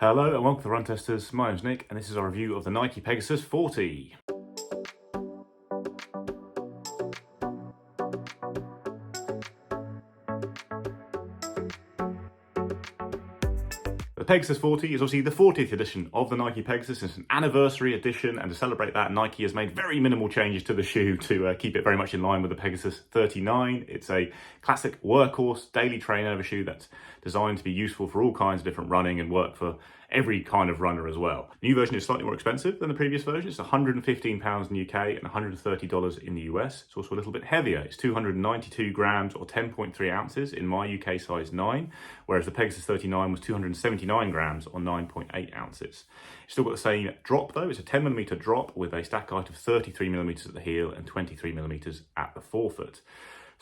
Hello and welcome to the Run Testers. My name's Nick and this is our review of the Nike Pegasus 40. The Pegasus 40 is obviously the 40th edition of the Nike Pegasus. It's an anniversary edition, and to celebrate that, Nike has made very minimal changes to the shoe to keep it very much in line with the Pegasus 39. It's a classic workhorse, daily trainer of a shoe that's designed to be useful for all kinds of different running and work for every kind of runner as well. The new version is slightly more expensive than the previous version. It's £115 in the UK and $130 in the US. It's also a little bit heavier. It's 292 grams or 10.3 ounces in my UK size 9, whereas the Pegasus 39 was 279 grams or 9.8 ounces. It's still got the same drop though. It's a 10mm drop with a stack height of 33mm at the heel and 23mm at the forefoot.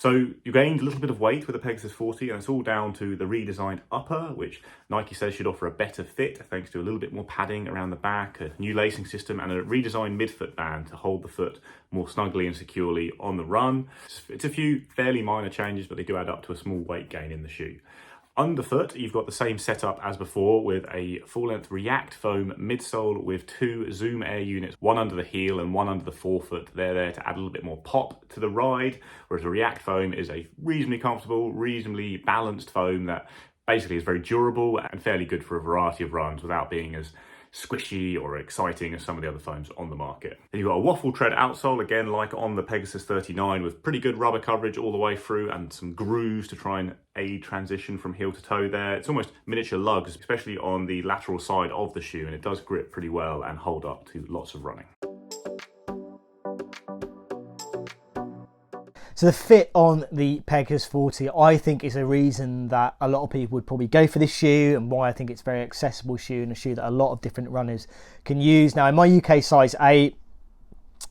So you gained a little bit of weight with the Pegasus 40, and it's all down to the redesigned upper, which Nike says should offer a better fit thanks to a little bit more padding around the back, a new lacing system, and a redesigned midfoot band to hold the foot more snugly and securely on the run. It's a few fairly minor changes, but they do add up to a small weight gain in the shoe. Underfoot, you've got the same setup as before with a full-length React foam midsole with two Zoom Air units, one under the heel and one under the forefoot. They're there to add a little bit more pop to the ride, whereas the React foam is a reasonably comfortable, reasonably balanced foam that basically is very durable and fairly good for a variety of runs without being as squishy or exciting as some of the other foams on the market. Then you've got a waffle tread outsole, again like on the Pegasus 39, with pretty good rubber coverage all the way through and some grooves to try and aid transition from heel to toe there. It's almost miniature lugs, especially on the lateral side of the shoe, and it does grip pretty well and hold up to lots of running. So the fit on the Pegasus 40, I think, is a reason that a lot of people would probably go for this shoe, and why I think it's a very accessible shoe and a shoe that a lot of different runners can use. Now, in my UK size 8,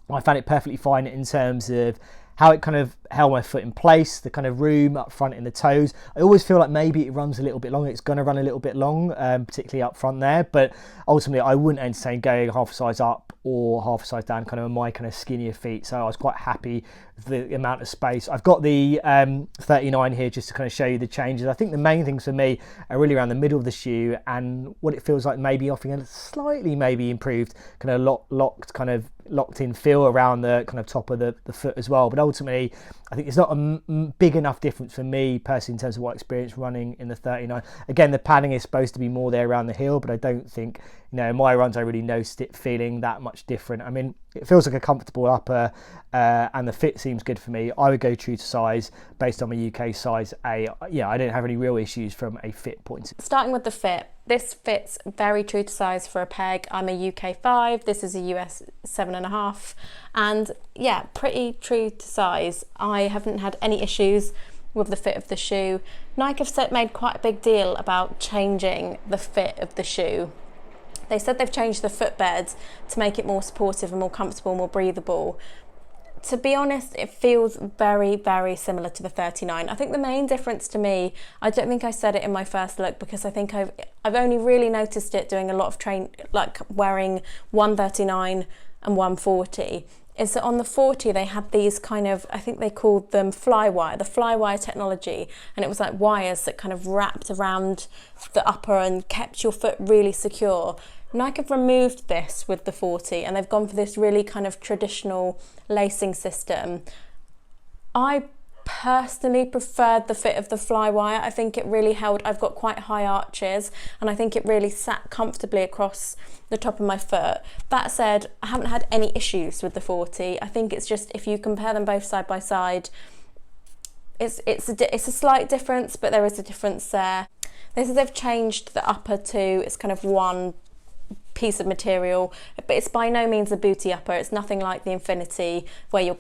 I found it perfectly fine in terms of how it kind of held my foot in place, the kind of room up front in the toes. I always feel like maybe it runs a little bit long. It's going to run a little bit long, particularly up front there. But ultimately, I wouldn't entertain going half a size up or half a size down, kind of on my kind of skinnier feet. So I was quite happy with the amount of space. I've got the 39 here just to kind of show you the changes. I think the main things for me are really around the middle of the shoe and what it feels like maybe offering a slightly maybe improved kind of locked in feel around the kind of top of the foot as well. But ultimately, I think it's not a big enough difference for me personally in terms of what I experienced running in the 39. Again, the padding is supposed to be more there around the heel, but I don't think, in my runs I really noticed it feeling that much different. I mean, it feels like a comfortable upper and the fit seems good for me. I would go true to size based on my UK size A. Yeah, I don't have any real issues from a fit point. Starting with the fit, this fits very true to size for a peg. I'm a UK 5, this is a US 7.5, and yeah, pretty true to size. I haven't had any issues with the fit of the shoe. Nike have made quite a big deal about changing the fit of the shoe. They said they've changed the footbed to make it more supportive and more comfortable, more breathable. To be honest, it feels very, very similar to the 39. I think the main difference to me, I don't think I said it in my first look because I think I've only really noticed it doing a lot of like wearing 139 and 140, is that on the 40 they had these kind of, I think they called them the flywire technology, and it was like wires that kind of wrapped around the upper and kept your foot really secure. Nike have removed this with the 40 and they've gone for this really kind of traditional lacing system. I personally preferred the fit of the flywire. I think it really held, I've got quite high arches and I think it really sat comfortably across the top of my foot. That said, I haven't had any issues with the 40. I think it's just, if you compare them both side by side, it's a slight difference, but there is a difference there. They've changed the upper to, it's kind of one piece of material, but it's by no means a booty upper. It's nothing like the Infinity where you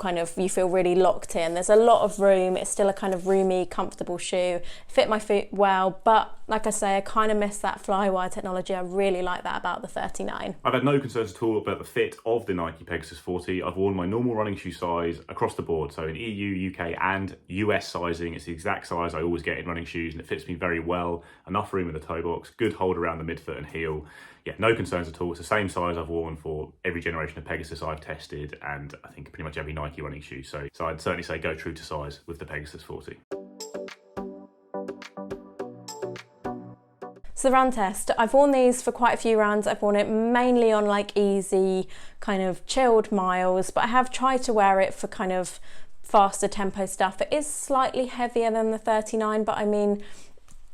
feel really locked in. There's a lot of room. It's still a kind of roomy, comfortable shoe. Fit my feet well, but like I say, I kind of miss that flywire technology. I really like that about the 39. I've had no concerns at all about the fit of the Nike Pegasus 40. I've worn my normal running shoe size across the board. So in EU, UK and US sizing, it's the exact size I always get in running shoes and it fits me very well. Enough room in the toe box, good hold around the midfoot and heel. Yeah, no concerns at all. It's the same size I've worn for every generation of Pegasus I've tested, and I think pretty much every Nike running shoe. So I'd certainly say go true to size with the Pegasus 40. So the run test, I've worn these for quite a few runs. I've worn it mainly on like easy kind of chilled miles, but I have tried to wear it for kind of faster tempo stuff. It is slightly heavier than the 39, but I mean,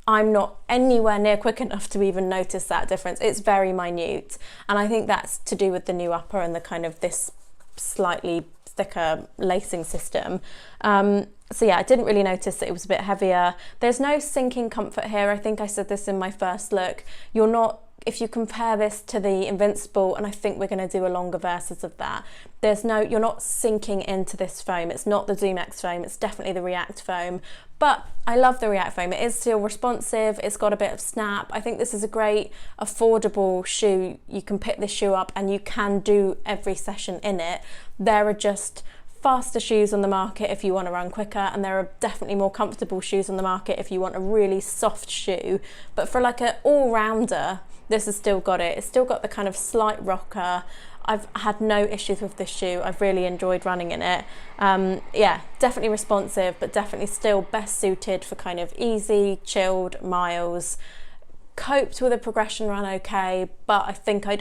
I'm not anywhere near quick enough to even notice that difference. It's very minute, and I think that's to do with the new upper and the kind of this slightly thicker lacing system. So yeah, I didn't really notice that it was a bit heavier. There's no sinking comfort here. I think I said this in my first look. You're not, if you compare this to the Invincible, and I think we're going to do a longer versus of that, you're not sinking into this foam. It's not the Zoom X foam, it's definitely the React foam. But I love the React foam. It is still responsive, it's got a bit of snap. I think this is a great, affordable shoe. You can pick this shoe up and you can do every session in it. There are just faster shoes on the market if you want to run quicker, and there are definitely more comfortable shoes on the market if you want a really soft shoe. But for like an all-rounder, this has still got it. It's still got the kind of slight rocker. I've had no issues with this shoe. I've really enjoyed running in it. Yeah, definitely responsive, but definitely still best suited for kind of easy, chilled miles. Coped with a progression run okay, but I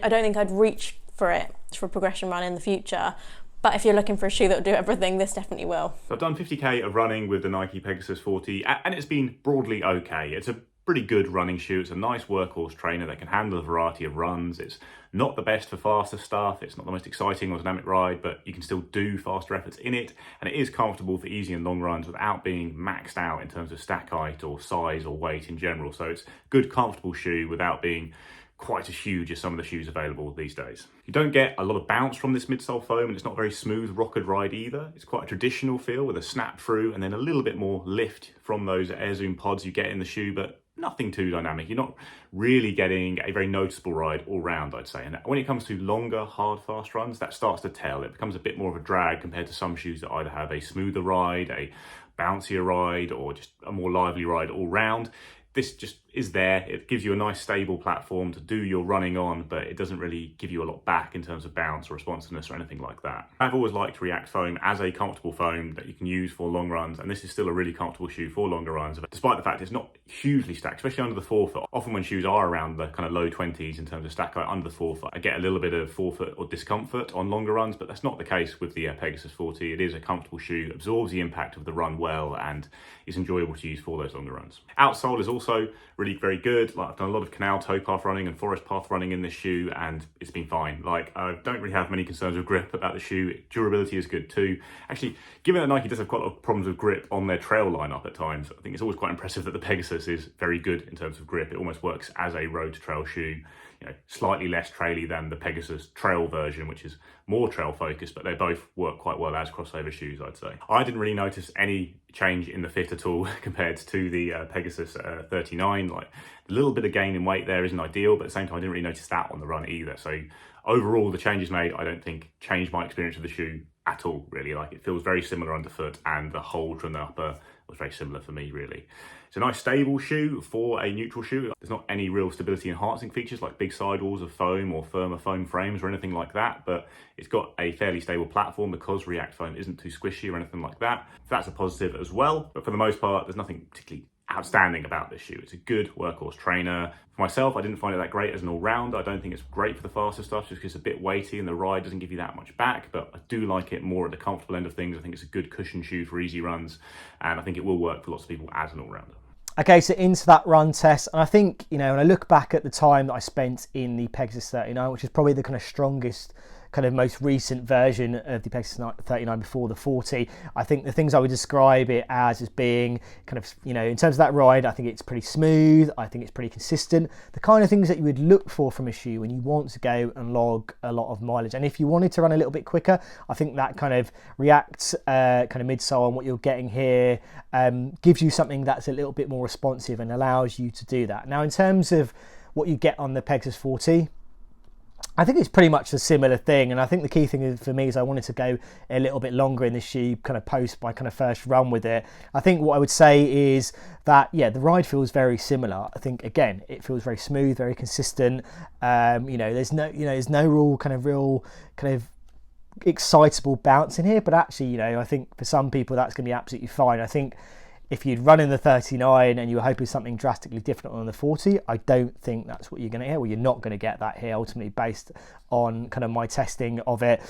don't think I'd reach for it for a progression run in the future. But if you're looking for a shoe that will do everything, this definitely will. So I've done 50k of running with the Nike Pegasus 40, and it's been broadly okay. It's a pretty good running shoe. It's a nice workhorse trainer that can handle a variety of runs. It's not the best for faster stuff. It's not the most exciting or dynamic ride, but you can still do faster efforts in it. And it is comfortable for easy and long runs without being maxed out in terms of stack height or size or weight in general. So it's a good, comfortable shoe without being quite as huge as some of the shoes available these days. You don't get a lot of bounce from this midsole foam, and it's not very smooth rockered ride either. It's quite a traditional feel with a snap through and then a little bit more lift from those Air Zoom pods you get in the shoe, but nothing too dynamic. You're not really getting a very noticeable ride all round, I'd say. And when it comes to longer, hard, fast runs, that starts to tell. It becomes a bit more of a drag compared to some shoes that either have a smoother ride, a bouncier ride, or just a more lively ride all round. This just is there. It gives you a nice stable platform to do your running on, but it doesn't really give you a lot back in terms of bounce or responsiveness or anything like that. I've always liked React foam as a comfortable foam that you can use for long runs, and this is still a really comfortable shoe for longer runs, despite the fact it's not hugely stacked, especially under the forefoot. Often when shoes are around the kind of low 20s in terms of stack height under the forefoot, I get a little bit of forefoot or discomfort on longer runs, but that's not the case with the Pegasus 40. It is a comfortable shoe, absorbs the impact of the run well, and is enjoyable to use for those longer runs. Outsole is also really very good. Like, I've done a lot of canal towpath running and forest path running in this shoe, and it's been fine. Like, I don't really have many concerns with grip about the shoe. Durability is good too. Actually, given that Nike does have quite a lot of problems with grip on their trail lineup at times, I think it's always quite impressive that the Pegasus is very good in terms of grip. It almost works as a road to trail shoe. You know, slightly less traily than the Pegasus trail version, which is more trail focused, but they both work quite well as crossover shoes, I'd say. I didn't really notice any change in the fit at all compared to the Pegasus 39. Like, a little bit of gain in weight there isn't ideal, but at the same time, I didn't really notice that on the run either. So overall, the changes made, I don't think changed my experience of the shoe at all, really. Like, it feels very similar underfoot, and the hold from the upper was very similar for me, really. It's a nice stable shoe for a neutral shoe. There's not any real stability enhancing features like big sidewalls of foam or firmer foam frames or anything like that, but it's got a fairly stable platform because React foam isn't too squishy or anything like that. So that's a positive as well. But for the most part, there's nothing particularly outstanding about this shoe. It's a good workhorse trainer. For myself, I didn't find it that great as an all-rounder. I don't think it's great for the faster stuff just because it's a bit weighty and the ride doesn't give you that much back, but I do like it more at the comfortable end of things. I think it's a good cushion shoe for easy runs, and I think it will work for lots of people as an all-rounder. Okay, so into that run test, and I think, you know, when I look back at the time that I spent in the Pegasus 39, which is probably the kind of strongest, kind of most recent version of the Pegasus 39 before the 40, I think the things I would describe it as being kind of, you know, in terms of that ride, I think it's pretty smooth, I think it's pretty consistent, the kind of things that you would look for from a shoe when you want to go and log a lot of mileage. And if you wanted to run a little bit quicker, I think that kind of React kind of midsole and what you're getting here gives you something that's a little bit more responsive and allows you to do that. Now, in terms of what you get on the Pegasus 40, I think it's pretty much a similar thing, and I think the key thing for me is I wanted to go a little bit longer in the shoe, kind of post my kind of first run with it. I think what I would say is that, yeah, the ride feels very similar. I think, again, it feels very smooth, very consistent. You know, there's no real kind of excitable bounce in here, but actually, you know, I think for some people that's going to be absolutely fine. I think if you'd run in the 39 and you were hoping something drastically different on the 40, I don't think that's what you're going to get. Well, you're not going to get that here ultimately based on kind of my testing of it.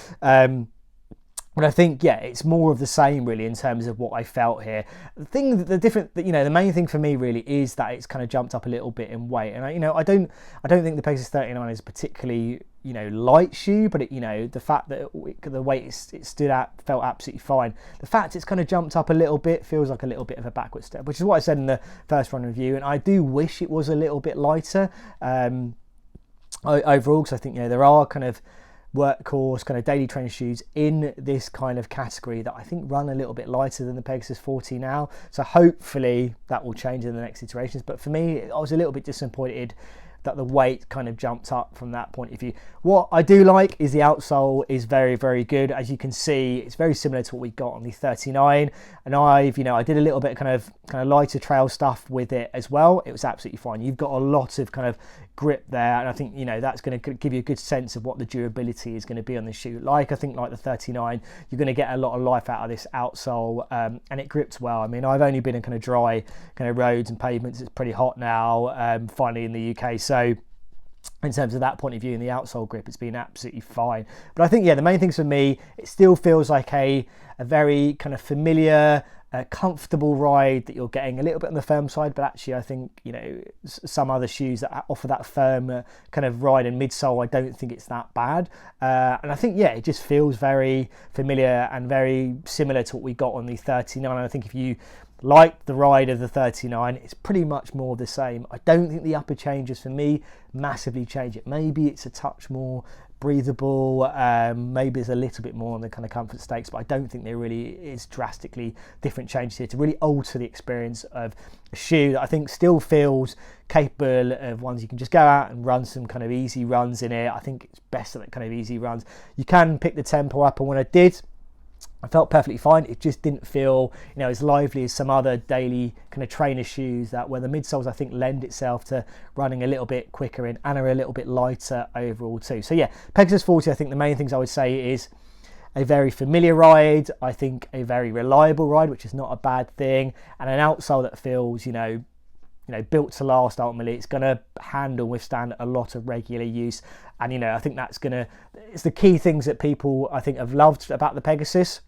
But I think, yeah, it's more of the same really in terms of what I felt here. The main thing for me really is that it's kind of jumped up a little bit in weight. And I don't think the Pegasus 39 is particularly, light shoe, but the fact that the weight it stood at felt absolutely fine. The fact it's kind of jumped up a little bit feels like a little bit of a backward step, which is what I said in the first run review. And I do wish it was a little bit lighter overall, because I think, there are kind of workhorse kind of daily training shoes in this kind of category that I think run a little bit lighter than the Pegasus 40 now. So hopefully that will change in the next iterations. But for me, I was a little bit disappointed that the weight kind of jumped up from that point of view. What I do like is the outsole is very, very good. As you can see, it's very similar to what we got on the 39. And I did a little bit of kind of lighter trail stuff with it as well. It was absolutely fine. You've got a lot of kind of grip there, and I think that's going to give you a good sense of what the durability is going to be on the shoe. I think like the 39, you're going to get a lot of life out of this outsole, and it grips well. I mean, I've only been in kind of dry kind of roads and pavements. It's pretty hot now, finally in the UK, so in terms of that point of view, in the outsole grip, it's been absolutely fine. But I think, the main things for me, it still feels like a very kind of familiar, comfortable ride that you're getting a little bit on the firm side. But actually, I think, some other shoes that offer that firm kind of ride and midsole, I don't think it's that bad. And I think, it just feels very familiar and very similar to what we got on the 39. And I think if you like the ride of the 39, it's pretty much more of the same. I don't think the upper changes for me massively change it. Maybe it's a touch more breathable, maybe there's a little bit more on the kind of comfort stakes, but I don't think there really is drastically different changes here to really alter the experience of a shoe that I think still feels capable of ones you can just go out and run some kind of easy runs in it. I think it's best at that kind of easy runs. You can pick the tempo up, and when I did, I felt perfectly fine. It just didn't feel, as lively as some other daily kind of trainer shoes where the midsoles, I think, lend itself to running a little bit quicker in and are a little bit lighter overall too. So Pegasus 40, I think the main things I would say is a very familiar ride. I think a very reliable ride, which is not a bad thing, and an outsole that feels, built to last. Ultimately, it's going to withstand a lot of regular use, and I think it's the key things that people I think have loved about the Pegasus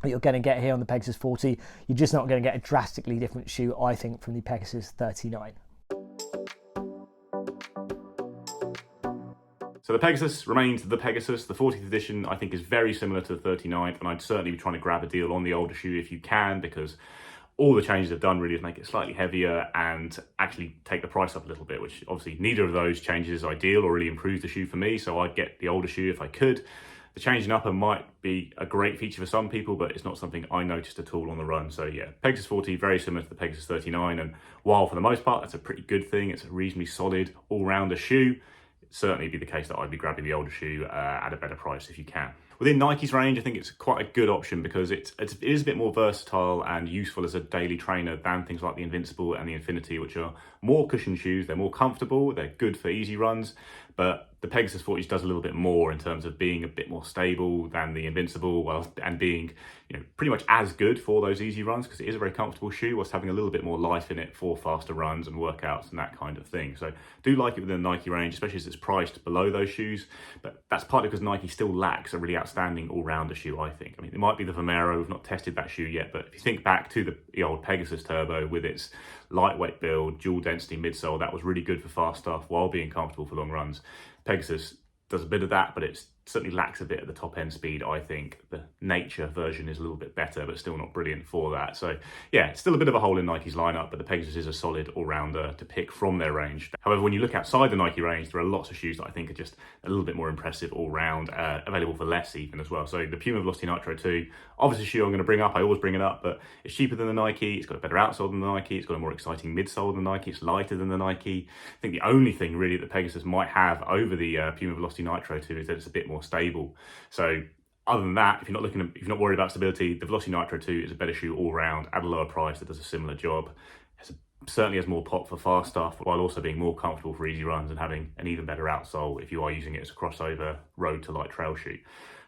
that you're going to get here on the Pegasus 40. You're just not going to get a drastically different shoe, I think, from the Pegasus 39. So the Pegasus remains the Pegasus. The 40th edition, I think, is very similar to the 39th, and I'd certainly be trying to grab a deal on the older shoe if you can, because all the changes they've done really is make it slightly heavier and actually take the price up a little bit, which obviously neither of those changes is ideal or really improves the shoe for me, so I'd get the older shoe if I could. The changing upper might be a great feature for some people, but it's not something I noticed at all on the run. So Pegasus 40, very similar to the Pegasus 39, and while for the most part that's a pretty good thing, it's a reasonably solid all-rounder shoe, it'd certainly be the case that I'd be grabbing the older shoe at a better price if you can. Within Nike's range, I think it's quite a good option because it is a bit more versatile and useful as a daily trainer than things like the Invincible and the Infinity, which are more cushioned shoes. They're more comfortable, they're good for easy runs, but the Pegasus 40 does a little bit more in terms of being a bit more stable than the Invincible, and being pretty much as good for those easy runs, because it is a very comfortable shoe whilst having a little bit more life in it for faster runs and workouts and that kind of thing. So do like it within the Nike range, especially as it's priced below those shoes, but that's partly because Nike still lacks a really outstanding all-rounder shoe, I think. I mean, it might be the Vomero, we've not tested that shoe yet, but if you think back to the old Pegasus Turbo with its lightweight build, dual density midsole, that was really good for fast stuff while being comfortable for long runs. Pegasus does a bit of that, but it certainly lacks a bit at the top end speed, I think. The Nature version is a little bit better, but still not brilliant for that. So it's still a bit of a hole in Nike's lineup, but the Pegasus is a solid all-rounder to pick from their range. However, when you look outside the Nike range, there are lots of shoes that I think are just a little bit more impressive all-round, available for less even as well. So the Puma Velocity Nitro 2, obviously a shoe I'm going to bring up, I always bring it up, but it's cheaper than the Nike, it's got a better outsole than the Nike, it's got a more exciting midsole than the Nike, it's lighter than the Nike. I think the only thing really that Pegasus might have over the Puma Velocity Nitro 2 is that it's a bit more stable. So other than that, if you're not worried about stability, the Velocity Nitro 2 is a better shoe all round at a lower price that does a similar job. Certainly has more pop for fast stuff, while also being more comfortable for easy runs and having an even better outsole if you are using it as a crossover road to light trail shoe.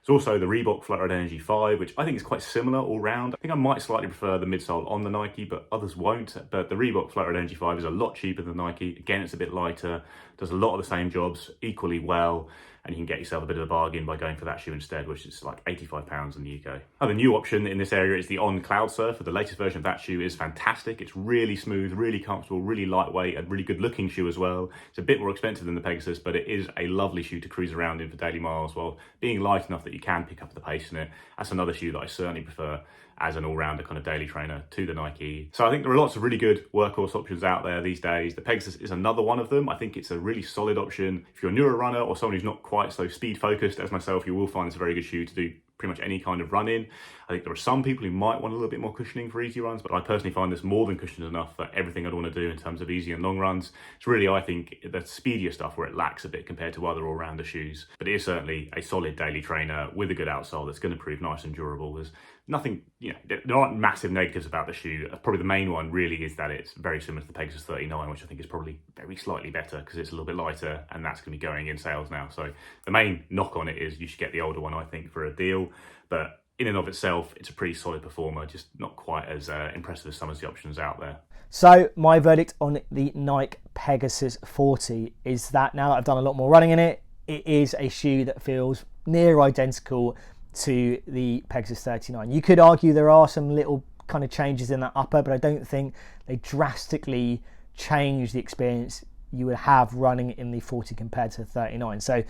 There's also the Reebok Floated Energy 5, which I think is quite similar all round. I think I might slightly prefer the midsole on the Nike, but others won't. But the Reebok Floated Energy 5 is a lot cheaper than Nike. Again, it's a bit lighter, does a lot of the same jobs equally well, and you can get yourself a bit of a bargain by going for that shoe instead, which is like £85 in the UK. Now, the new option in this area is the On Cloud Surfer. The latest version of that shoe is fantastic. It's really smooth, really comfortable, really lightweight, a really good looking shoe as well. It's a bit more expensive than the Pegasus, but it is a lovely shoe to cruise around in for daily miles while being light enough that you can pick up the pace in it. That's another shoe that I certainly prefer as an all-rounder kind of daily trainer to the Nike. So I think there are lots of really good workhorse options out there these days. The Pegasus is another one of them. I think it's a really solid option. If you're a newer runner or someone who's not quite so speed focused as myself, you will find it's a very good shoe to do pretty much any kind of run in. I think there are some people who might want a little bit more cushioning for easy runs, but I personally find this more than cushioned enough for everything I'd want to do in terms of easy and long runs. It's really, I think, the speedier stuff where it lacks a bit compared to other all-rounder shoes. But it is certainly a solid daily trainer with a good outsole that's going to prove nice and durable. There's nothing, there aren't massive negatives about the shoe. Probably the main one really is that it's very similar to the Pegasus 39, which I think is probably very slightly better because it's a little bit lighter, and that's going to be going in sales now. So the main knock on it is you should get the older one, I think, for a deal. But in and of itself, it's a pretty solid performer, just not quite as impressive as some of the options out there. So my verdict on the Nike Pegasus 40 is that now that I've done a lot more running in it, it is a shoe that feels near identical to the Pegasus 39. You could argue there are some little kind of changes in that upper, but I don't think they drastically change the experience you would have running in the 40 compared to the 39. So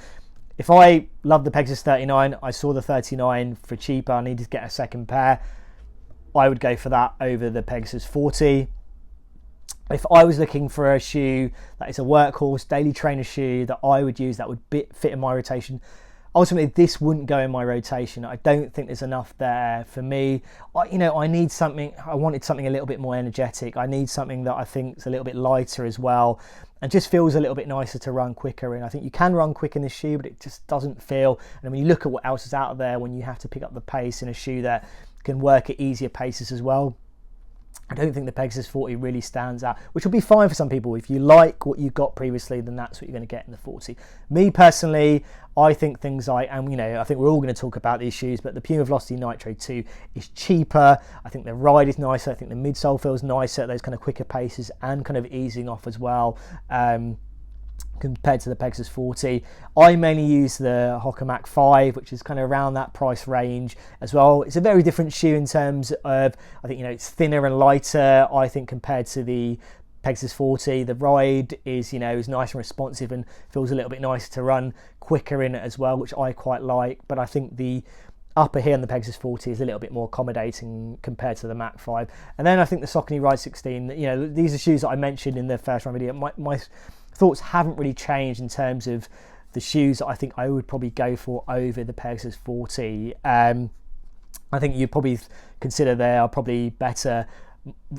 if I love the Pegasus 39, I saw the 39 for cheaper, I needed to get a second pair, I would go for that over the Pegasus 40. If I was looking for a shoe that is a workhorse, daily trainer shoe that I would use that would fit in my rotation, ultimately this wouldn't go in my rotation. I don't think there's enough there for me. I need something, I wanted something a little bit more energetic. I need something that I think is a little bit lighter as well, and just feels a little bit nicer to run quicker in. I think you can run quick in this shoe, but it just doesn't feel, and when you look at what else is out there, when you have to pick up the pace in a shoe that can work at easier paces as well, I don't think the Pegasus 40 really stands out, which will be fine for some people. If you like what you got previously, then that's what you're going to get in the 40. Me personally, I think things like, and I think we're all going to talk about these shoes, but the Puma Velocity Nitro 2 is cheaper. I think the ride is nicer. I think the midsole feels nicer at those kind of quicker paces and kind of easing off as well. Compared to the Pegasus 40. I mainly use the Hoka Mach 5, which is kind of around that price range as well. It's a very different shoe in terms of, I think, it's thinner and lighter, I think, compared to the Pegasus 40. The ride is, is nice and responsive and feels a little bit nicer to run quicker in it as well, which I quite like. But I think the upper here on the Pegasus 40 is a little bit more accommodating compared to the Mach 5. And then I think the Saucony Ride 16, these are shoes that I mentioned in the first run video. My thoughts haven't really changed in terms of the shoes that I think I would probably go for over the Pegasus 40. I think you'd probably consider there are probably better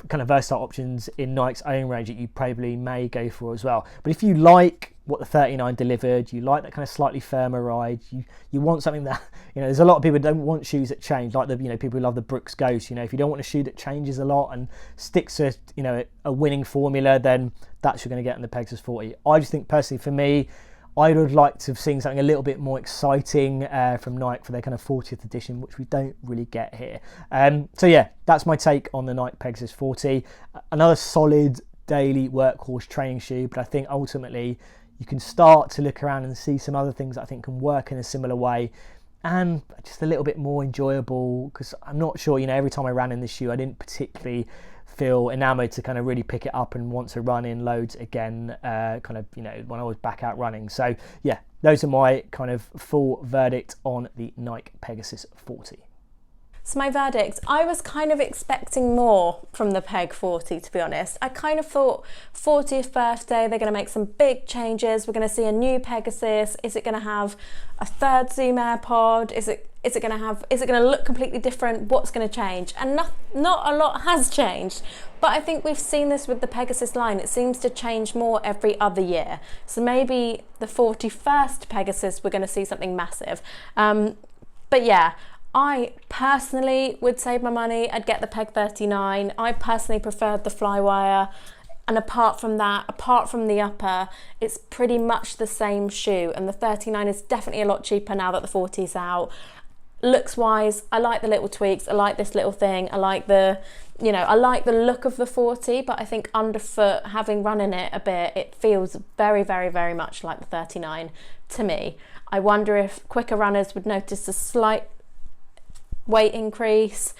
kind of versatile options in Nike's own range that you probably may go for as well. But if you like what the 39 delivered, you like that kind of slightly firmer ride, you want something that, there's a lot of people who don't want shoes that change, like the, people who love the Brooks Ghost. If you don't want a shoe that changes a lot and sticks to, a winning formula, then that's what you're going to get in the Pegasus 40. I just think personally for me, I would like to have seen something a little bit more exciting from Nike for their kind of 40th edition, which we don't really get here. So yeah, that's my take on the Nike Pegasus 40. Another solid daily workhorse training shoe, but I think ultimately you can start to look around and see some other things that I think can work in a similar way and just a little bit more enjoyable, because I'm not sure, every time I ran in this shoe, I didn't particularly feel enamoured to kind of really pick it up and want to run in loads again, when I was back out running. So yeah, those are my kind of full verdict on the Nike Pegasus 40. So my verdict, I was kind of expecting more from the Peg 40, to be honest. I kind of thought 40th birthday, they're going to make some big changes. We're going to see a new Pegasus. Is it going to have a third Zoom AirPod? Is it going to look completely different? What's going to change? And not a lot has changed. But I think we've seen this with the Pegasus line. It seems to change more every other year. So maybe the 41st Pegasus, we're going to see something massive. But yeah, I personally would save my money. I'd get the Peg 39. I personally preferred the Flywire. And apart from that, apart from the upper, it's pretty much the same shoe. And the 39 is definitely a lot cheaper now that the 40's out. looks wise, I like the little tweaks. I like this little thing. I like the look of the 40, but I think underfoot, having run in it a bit, it feels very, very, very much like the 39 to me. I wonder if quicker runners would notice a slight weight increase,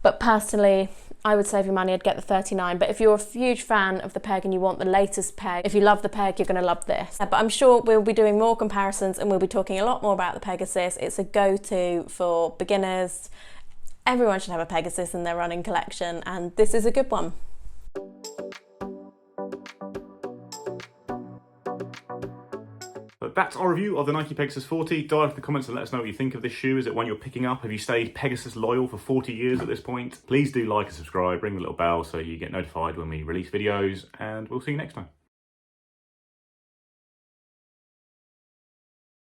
but personally, I would save your money, I'd get the 39. But if you're a huge fan of the peg and you want the latest peg, if you love the peg, you're going to love this. But I'm sure we'll be doing more comparisons and we'll be talking a lot more about the Pegasus. It's a go-to for beginners. Everyone should have a Pegasus in their running collection, and this is a good one. But that's our review of the Nike Pegasus 40. Dive into the comments and let us know what you think of this shoe. Is it one you're picking up? Have you stayed Pegasus loyal for 40 years at this point? Please do like and subscribe, ring the little bell so you get notified when we release videos, and we'll see you next time.